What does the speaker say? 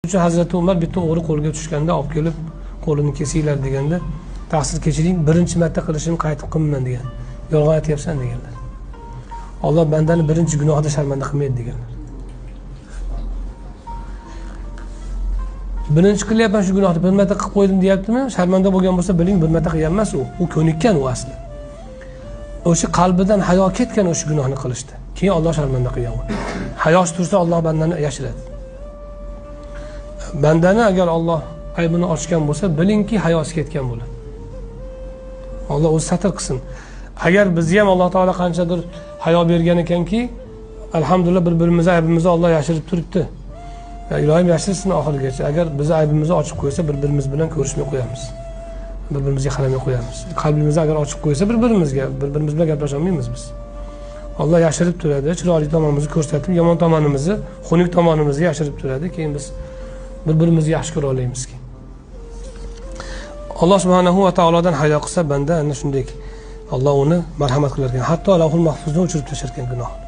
Uchun Hazrati Umar bitta o'g'ri qo'lga tushganda olib kelib qo'lini kesinglar deganda, taqsir kechiring, birinchi marta qilishimni qaytib qilmayman degan. Yolg'on aytyapsan deganlar. Alloh bandani birinchi gunohida sharmanda qilmaydi deganlar. Birinchi qilyapman shu gunohni, bir marta qilib qo'ydim deyaptimi? Sharmanda bo'lgan bo'lsa, biling bir marta qilgan emas u. U ko'nikkan u asli. O'sha qalbidan hayo ketgan o'sha gunohni qilishdi. Keyin Alloh sharmanda qilgan uni. Hayosi tursa Alloh bandani yashiradi. Bandani agar Alloh aybini ochgan bo'lsa, bilingki hayosi ketgan bo'ladi. Alloh o'zi satr qilsin. Agar bizni ham Alloh taolo qanchadir hayo bergan ekanki, alhamdulillah bir-birimizni aybimizni Alloh yashirib turibdi. Ilohim yashirsin oxirigacha. Agar bizni aybimizni ochib qo'ysa, bir-birimiz bilan ko'rishmay qo'yamiz. Bir-birimizga qaramay qo'yamiz. Qalbimizni agar ochib qo'ysa, bir-birimiz bilan gaplasha olmaymiz biz. Alloh yashirib turadi, chiroyli tomonimizni ko'rsatib, yomon tomonimizni, xunuk tomonimizni yashirib turadi, keyin biz bir-birimizni yaxshi ko'ra olamizki. Alloh subhanahu va taolodan hayo qilsa banda ana shunday Alloh uni marhamat qilar ekan. Hatto Lavhul Mahfuzdan o'chirib tashlar ekan gunohni.